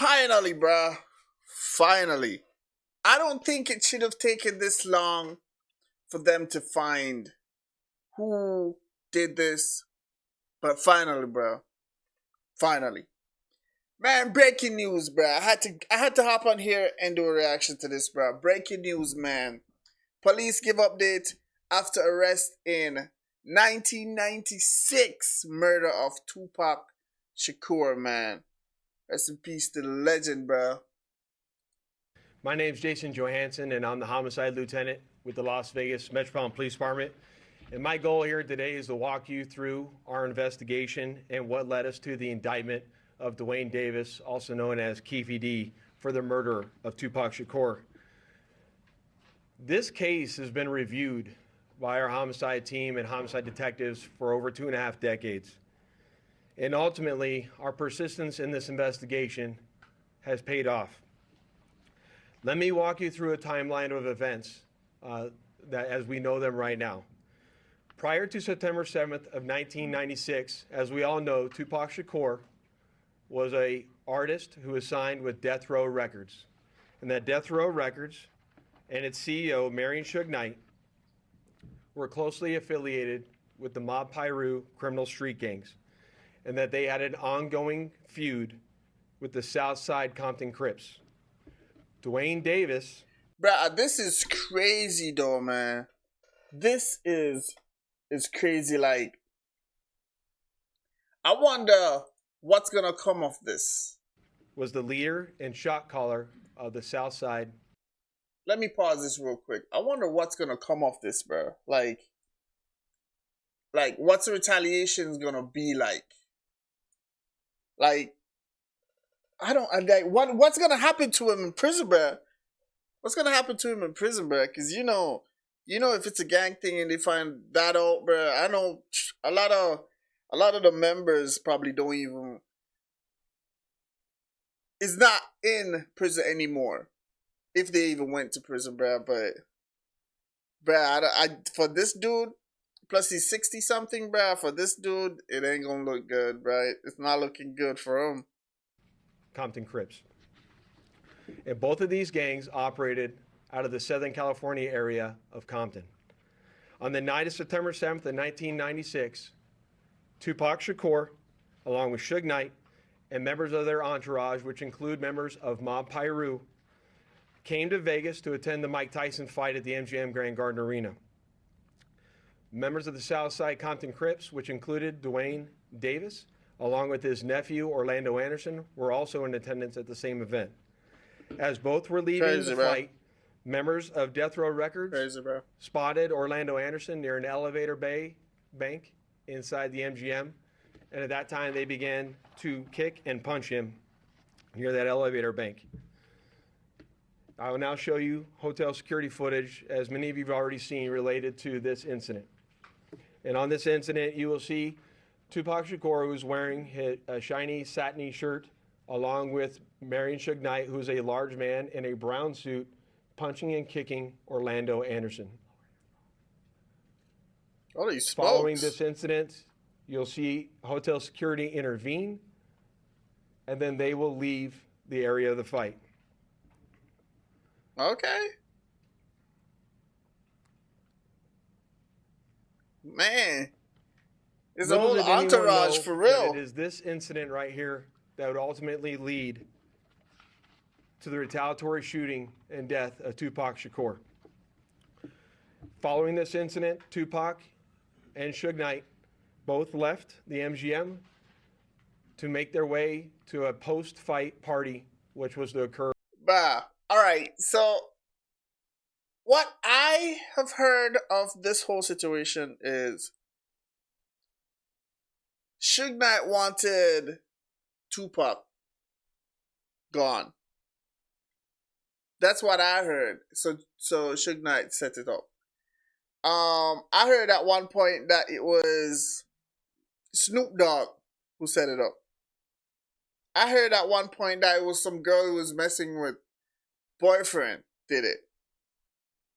Finally, bruh. Finally. I don't think it should have taken this long for them to find who did this. But finally, bruh. Finally. Man, breaking news, bruh. I had to hop on here and do a reaction to this, bruh. Breaking news, man. Police give update after arrest in 1996 murder of Tupac Shakur, man. Rest in peace to the legend, bruh. My name's Jason Johansson, and I'm the homicide lieutenant with the Las Vegas Metropolitan Police Department. And my goal here today is to walk you through our investigation and what led us to the indictment of Dwayne Davis, also known as Keefe D, for the murder of Tupac Shakur. This case has been reviewed by our homicide team and homicide detectives for over 2.5 decades. And ultimately, our persistence in this investigation has paid off. Let me walk you through a timeline of events that as we know them right now. Prior to September 7th of 1996, as we all know, Tupac Shakur was an artist who was signed with Death Row Records. And that Death Row Records and its CEO, Marion Suge Knight, were closely affiliated with the Mob Piru criminal street gangs, and that they had an ongoing feud with the Southside Compton Crips. Dwayne Davis. Bruh, this is crazy though, man. This is crazy. Like, I wonder what's gonna come of this. Was the leader and shot caller of the Southside. Let me pause this real quick. I wonder what's gonna come of this, bro. Like what's the retaliation gonna be like? Like, what's gonna happen to him in prison, bro? What's gonna happen to him in prison, bro? Because you know, if it's a gang thing and they find that out, bro. I know a lot of the members probably don't even is not in prison anymore, if they even went to prison, bro. But, bro, I for this dude, plus he's 60 something, bro. For this dude, it ain't gonna look good, bro. It's not looking good for him. Compton Crips. And both of these gangs operated out of the Southern California area of Compton. On the night of September 7th of 1996, Tupac Shakur, along with Suge Knight, and members of their entourage, which include members of Mob Piru, came to Vegas to attend the Mike Tyson fight at the MGM Grand Garden Arena. Members of the Southside Compton Crips, which included Dwayne Davis, along with his nephew Orlando Anderson, were also in attendance at the same event. As both were leaving the fight, members of Death Row Records spotted Orlando Anderson near an elevator bank inside the MGM, and at that time they began to kick and punch him near that elevator bank. I will now show you hotel security footage, as many of you have already seen, related to this incident. And on this incident, you will see Tupac Shakur, who's wearing a shiny satiny shirt, along with Marion Suge Knight, who's a large man in a brown suit, punching and kicking Orlando Anderson. Holy smokes. Following this incident, you'll see hotel security intervene, and then they will leave the area of the fight. Okay. Man. It's a whole entourage for real. It is this incident right here that would ultimately lead to the retaliatory shooting and death of Tupac Shakur. Following this incident, Tupac and Suge Knight both left the MGM to make their way to a post-fight party, which was to occur. Bah. All right. So, what I have heard of this whole situation is Suge Knight wanted Tupac gone. That's what I heard. So Suge Knight set it up. I heard at one point that it was Snoop Dogg who set it up. I heard at one point that it was some girl who was messing with boyfriend did it.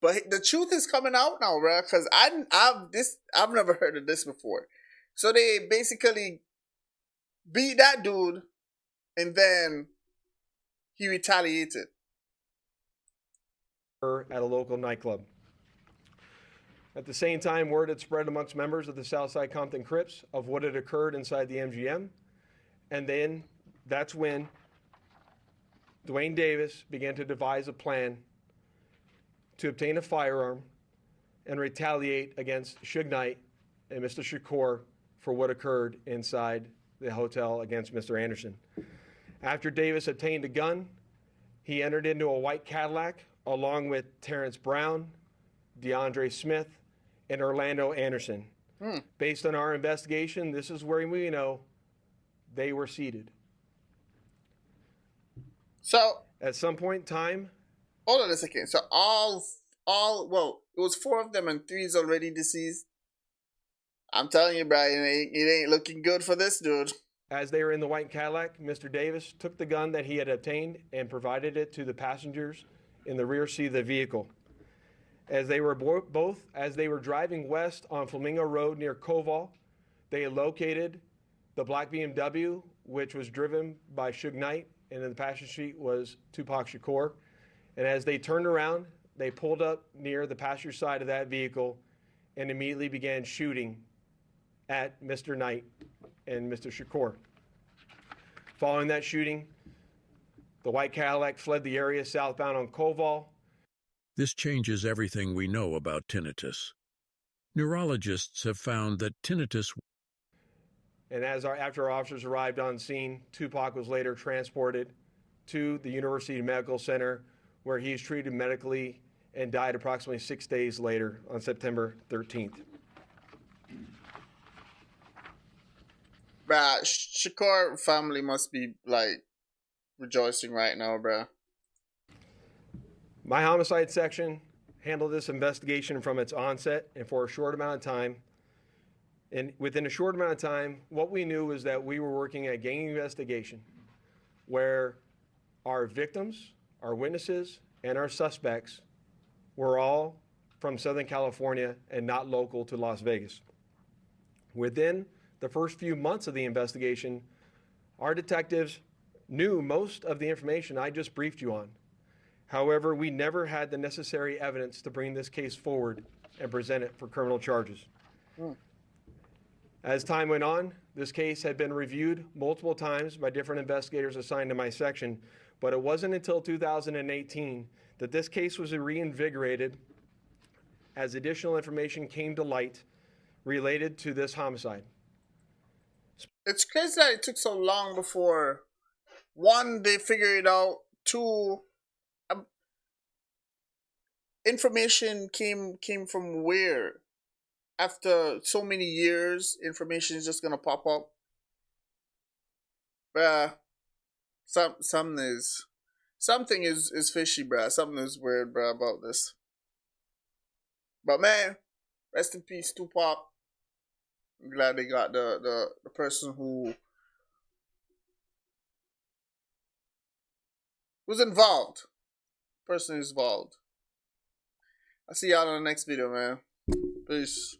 But the truth is coming out now, bro. Because I've never heard of this before. So they basically beat that dude, and then he retaliated. At a local nightclub. At the same time, word had spread amongst members of the Southside Compton Crips of what had occurred inside the MGM. And then that's when Dwayne Davis began to devise a plan to obtain a firearm and retaliate against Suge Knight and Mr. Shakur for what occurred inside the hotel against Mr. Anderson. After Davis obtained a gun, he entered into a white Cadillac along with Terrence Brown, DeAndre Smith, and Orlando Anderson. Based on our investigation, this is where we know they were seated. So at some point in time, hold on a second. So well, it was 4 of them and 3 is already deceased. I'm telling you, Brian, it ain't looking good for this dude. As they were in the white Cadillac, Mr. Davis took the gun that he had obtained and provided it to the passengers in the rear seat of the vehicle. As they were as they were driving west on Flamingo Road near Koval, they located the black BMW, which was driven by Suge Knight, and in the passenger seat was Tupac Shakur. And as they turned around, they pulled up near the passenger side of that vehicle and immediately began shooting at Mr. Knight and Mr. Shakur. Following that shooting, the white Cadillac fled the area southbound on Koval. This changes everything we know about tinnitus. Neurologists have found that tinnitus. And after our officers arrived on scene, Tupac was later transported to the University Medical Center, where he was treated medically and died approximately 6 days later on September 13th. Bruh, Shakur family must be like rejoicing right now, bruh. My homicide section handled this investigation from its onset and for a short amount of time. And within a short amount of time, what we knew was that we were working a gang investigation where our victims, our witnesses, and our suspects were all from Southern California and not local to Las Vegas. Within the first few months of the investigation, our detectives knew most of the information I just briefed you on. However, we never had the necessary evidence to bring this case forward and present it for criminal charges. As time went on, this case had been reviewed multiple times by different investigators assigned to my section, but it wasn't until 2018 that this case was reinvigorated as additional information came to light related to this homicide. It's crazy that it took so long before, 1, they figured it out, 2, information came from where? After so many years, information is just gonna pop up. Bruh, something is fishy, bruh. Something is weird, bruh, about this. But man, rest in peace, Tupac. I'm glad they got the person who was involved. Person is involved. I'll see y'all in the next video, man. Peace.